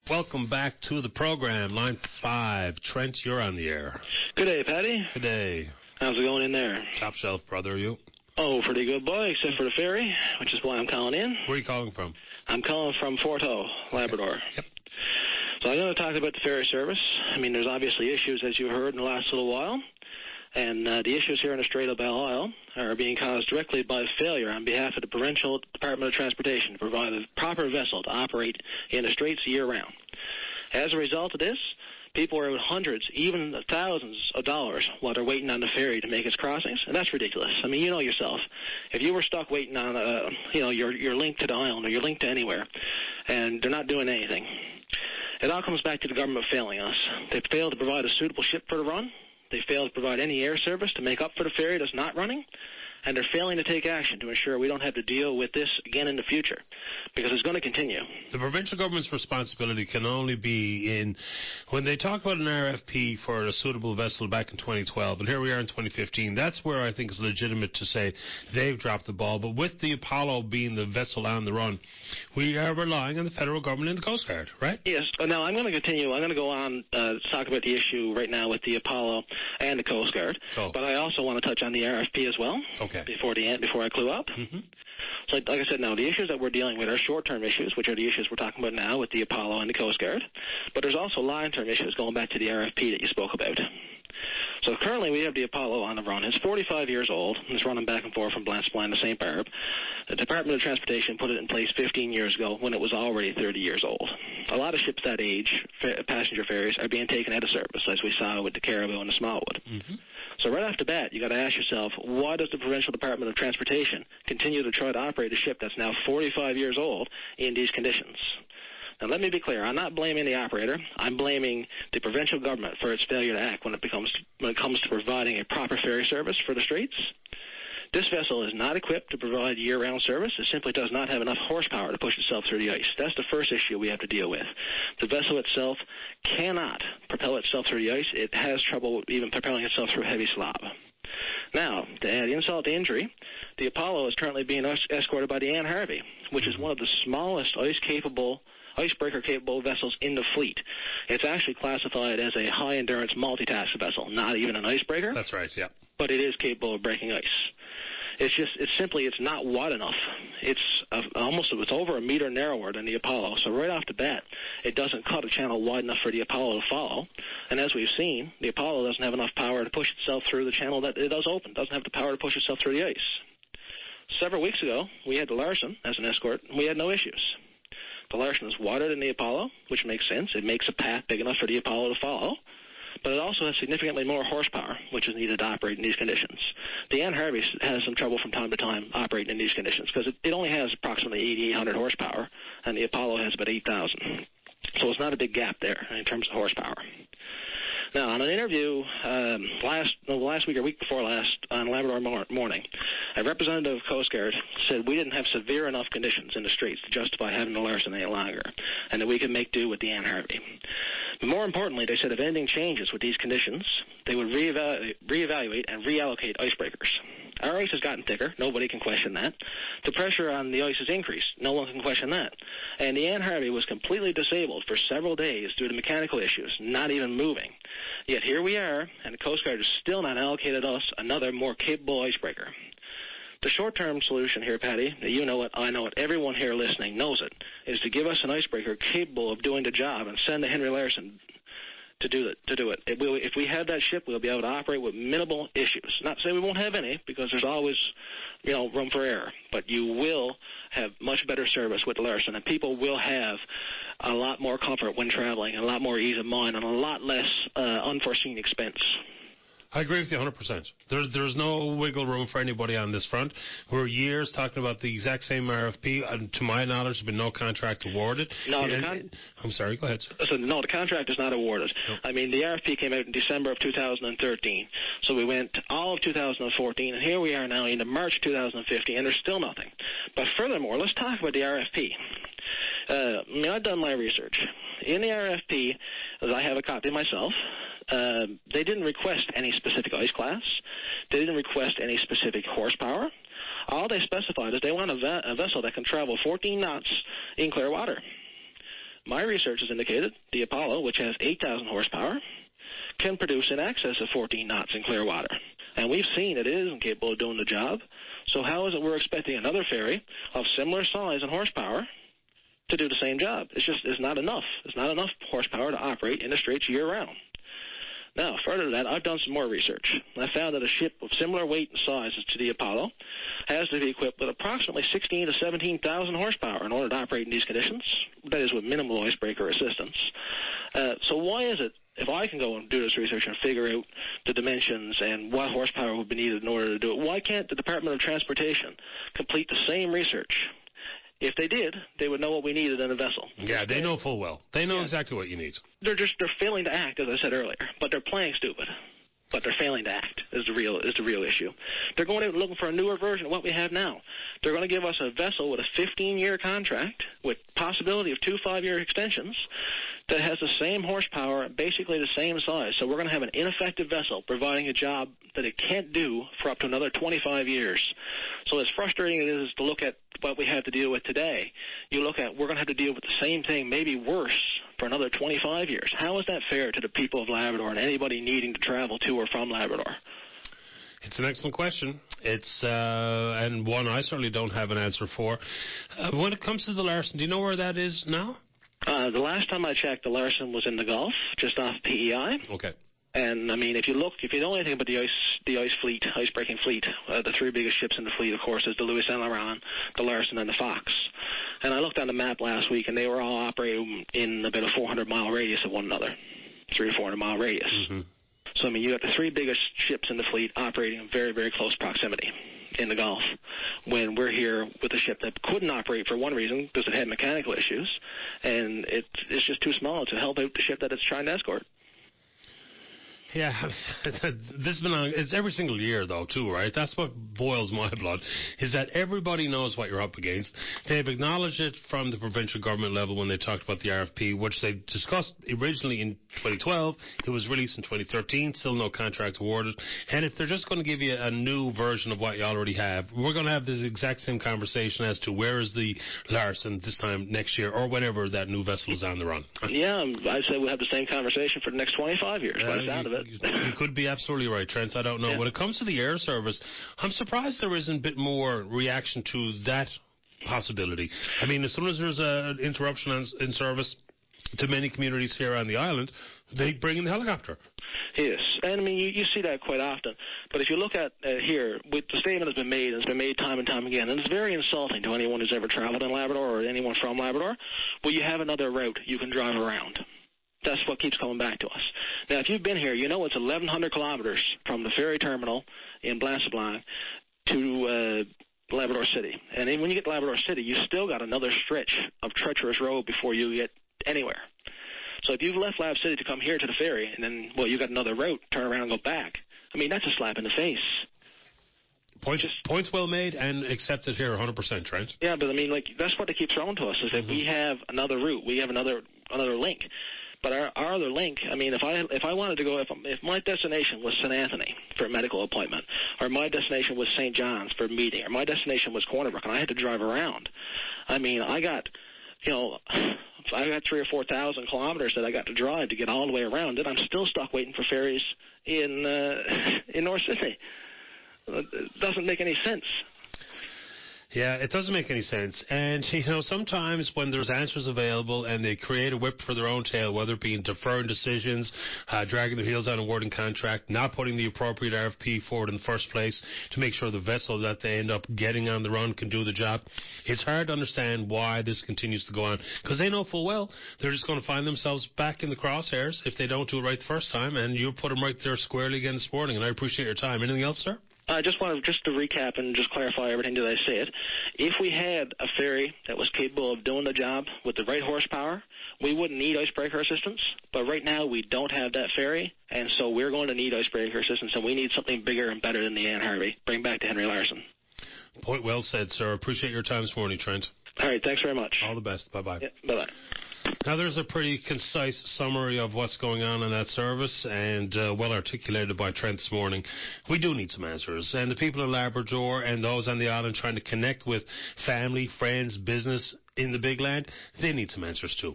Welcome back to the program. Line 5. Trent, you're on the air. Good day, Patty. Good day. How's it going in there? Top shelf, brother, are you? Oh, pretty good, boy, except for the ferry, which is why I'm calling in. Where are you calling from? I'm calling from Fort Howe, Labrador. Okay. Yep. So I'm going to talk about the ferry service. I mean, there's obviously issues, as you heard, in the last little while. And the issues here in the Strait of Belle Isle are being caused directly by failure on behalf of the Provincial Department of Transportation to provide a proper vessel to operate in the Straits year-round. As a result of this, people are with hundreds, even thousands of dollars while they're waiting on the ferry to make its crossings, and that's ridiculous. I mean, you know yourself. If you were stuck waiting on, your link to the island or your link to anywhere, and they're not doing anything, it all comes back to the government failing us. They failed to provide a suitable ship for the run. They failed to provide any air service to make up for the ferry that's not running. And they're failing to take action to ensure we don't have to deal with this again in the future, because it's going to continue. The provincial government's responsibility can only be in when they talk about an RFP for a suitable vessel back in 2012, and here we are in 2015. That's where I think it's legitimate to say they've dropped the ball. But with the Apollo being the vessel on the run, we are relying on the federal government and the Coast Guard, right? Yes. Now, I'm going to continue. I'm going to go on to talk about the issue right now with the Apollo and the Coast Guard. Oh. But I also want to touch on the RFP as well. Okay. Before I clue up. Mm-hmm. So like I said, now the issues that we're dealing with are short-term issues, which are the issues we're talking about now with the Apollo and the Coast Guard. But there's also long-term issues going back to the RFP that you spoke about. So currently we have the Apollo on the run. It's 45 years old. It's running back and forth from Blancheplan to St. Barb. The Department of Transportation put it in place 15 years ago when it was already 30 years old. A lot of ships that age, passenger ferries, are being taken out of service, as we saw with the Caribou and the Smallwood. Mm-hmm. So right off the bat, you got to ask yourself, why does the Provincial Department of Transportation continue to try to operate a ship that's now 45 years old in these conditions? Now, let me be clear. I'm not blaming the operator. I'm blaming the provincial government for its failure to act when it comes to providing a proper ferry service for the Straits. This vessel is not equipped to provide year-round service. It simply does not have enough horsepower to push itself through the ice. That's the first issue we have to deal with. The vessel itself cannot propel itself through the ice. It has trouble even propelling itself through heavy slob. Now, to add insult to injury, the Apollo is currently being escorted by the Anne Harvey, which is one of the smallest icebreaker-capable vessels in the fleet. It's actually classified as a high-endurance multitask vessel, not even an icebreaker. That's right, yeah. But it is capable of breaking ice. It's not wide enough. It's over a meter narrower than the Apollo. So right off the bat, it doesn't cut a channel wide enough for the Apollo to follow. And as we've seen, the Apollo doesn't have enough power to push itself through the channel that it does open. It doesn't have the power to push itself through the ice. Several weeks ago, we had the Larsen as an escort, and we had no issues. The Larsen is wider than the Apollo, which makes sense. It makes a path big enough for the Apollo to follow. But it also has significantly more horsepower, which is needed to operate in these conditions. The Anne Harvey has some trouble from time to time operating in these conditions because it only has approximately 8,800 horsepower, and the Apollo has about 8,000. So it's not a big gap there in terms of horsepower. Now, on an interview last week or week before last on Labrador Morning, a representative of Coast Guard said we didn't have severe enough conditions in the Straits to justify having the Larsen any longer, and that we could make do with the Anne Harvey. But more importantly, they said if anything changes with these conditions, they would reevaluate and reallocate icebreakers. Our ice has gotten thicker. Nobody can question that. The pressure on the ice has increased. No one can question that. And the Anne Harvey was completely disabled for several days due to mechanical issues, not even moving. Yet here we are, and the Coast Guard has still not allocated us another more capable icebreaker. The short-term solution here, Patty, you know it, I know it, everyone here listening knows it, is to give us an icebreaker capable of doing the job and send the Henry Larsen to do it. If we have that ship, we'll be able to operate with minimal issues. Not to say we won't have any, because there's always, room for error. But you will have much better service with the Larsen, and people will have a lot more comfort when traveling, and a lot more ease of mind, and a lot less unforeseen expense. I agree with you 100%. There's no wiggle room for anybody on this front. We're years talking about the exact same RFP, and to my knowledge, there's been no contract awarded. No, I'm sorry, go ahead, sir. So, no, the contract is not awarded. Nope. I mean, the RFP came out in December of 2013. So we went all of 2014, and here we are now into March 2015, and there's still nothing. But furthermore, let's talk about the RFP. I've done my research. In the RFP, as I have a copy myself, they didn't request any specific ice class. They didn't request any specific horsepower. All they specified is they want a vessel that can travel 14 knots in clear water. My research has indicated the Apollo, which has 8,000 horsepower, can produce in excess of 14 knots in clear water. And we've seen it is capable of doing the job. So how is it we're expecting another ferry of similar size and horsepower to do the same job? It's not enough. It's not enough horsepower to operate in the Straits year-round. Now, further to that, I've done some more research. I found that a ship of similar weight and size to the Apollo has to be equipped with approximately 16,000 to 17,000 horsepower in order to operate in these conditions, that is with minimal icebreaker assistance. So why is it, if I can go and do this research and figure out the dimensions and what horsepower would be needed in order to do it, why can't the Department of Transportation complete the same research? If they did, they would know what we needed in a vessel. Yeah, they know full well. They know exactly what you need. They're failing to act, as I said earlier, but they're playing stupid. But they're failing to act is the real issue. They're going out looking for a newer version of what we have now. They're going to give us a vessel with a 15-year contract with possibility of 2 5-year extensions that has the same horsepower, basically the same size. So we're going to have an ineffective vessel providing a job that it can't do for up to another 25 years. So as frustrating it is to look at what we have to deal with today, you look at we're going to have to deal with the same thing, maybe worse, for another 25 years. How is that fair to the people of Labrador and anybody needing to travel to or from Labrador? It's an excellent question. It's and one I certainly don't have an answer for. When it comes to the Larson, do you know where that is now? The last time I checked, the Larson was in the Gulf, just off PEI. Okay. And, I mean, if you know anything about the ice fleet, ice-breaking fleet, the 3 biggest ships in the fleet, of course, is the Louis Saint Laurent, the Larson, and the Fox. And I looked on the map last week, and they were all operating in about a 400-mile radius of one another, 300 to 400-mile radius. Mm-hmm. So, I mean, you got the 3 biggest ships in the fleet operating in very, very close proximity in the Gulf, when we're here with a ship that couldn't operate for one reason, because it had mechanical issues, and it's just too small to help out the ship that it's trying to escort. Yeah, this has been on, it's every single year, though, too, right? That's what boils my blood, is that everybody knows what you're up against. They've acknowledged it from the provincial government level when they talked about the RFP, which they discussed originally in 2012. It was released in 2013, still no contract awarded. And if they're just going to give you a new version of what you already have, we're going to have this exact same conversation as to where is the Larson this time next year or whenever that new vessel is on the run. Yeah, I'd say we'll have the same conversation for the next 25 years by the sound of it. You could be absolutely right, Trent. I don't know. Yeah. When it comes to the air service, I'm surprised there isn't a bit more reaction to that possibility. I mean, as soon as there's an interruption in service to many communities here on the island, they bring in the helicopter. Yes, and I mean, you see that quite often. But if you look at here, the statement has been made, and it's been made time and time again, and it's very insulting to anyone who's ever traveled in Labrador or anyone from Labrador. Well, you have another route you can drive around. That's what keeps coming back to us. Now, if you've been here, you know it's 1,100 kilometers from the ferry terminal in Blanc to Labrador City. And then when you get to Labrador City, you still got another stretch of treacherous road before you get anywhere. So if you've left Lab City to come here to the ferry, and then, well, you got another route, turn around and go back, I mean, that's a slap in the face. Points well made and accepted here 100%, Trent. Yeah, but I mean, like, that's what they keep throwing to us, is that we have another route, we have another link. But our other link, I mean, if I wanted to go, if my destination was St. Anthony for a medical appointment, or my destination was St. John's for a meeting, or my destination was Corner Brook, and I had to drive around, I mean, I got 3,000 or 4,000 kilometers that I got to drive to get all the way around, and I'm still stuck waiting for ferries in North Sydney. It doesn't make any sense. Yeah, it doesn't make any sense. And, sometimes when there's answers available and they create a whip for their own tail, whether it be in deferring decisions, dragging their heels on awarding contract, not putting the appropriate RFP forward in the first place to make sure the vessel that they end up getting on the run can do the job, it's hard to understand why this continues to go on. Because they know full well they're just going to find themselves back in the crosshairs if they don't do it right the first time, and you put them right there squarely again this morning. And I appreciate your time. Anything else, sir? I just wanted to recap and just clarify everything that I said. If we had a ferry that was capable of doing the job with the right horsepower, we wouldn't need icebreaker assistance. But right now we don't have that ferry, and so we're going to need icebreaker assistance, and we need something bigger and better than the Anne Harvey. Bring back to Henry Larson. Point well said, sir. Appreciate your time this morning, Trent. All right, thanks very much. All the best. Bye-bye. Yeah, bye-bye. Now, there's a pretty concise summary of what's going on in that service, and well articulated by Trent this morning. We do need some answers, and the people in Labrador and those on the island trying to connect with family, friends, business in the big land, they need some answers too.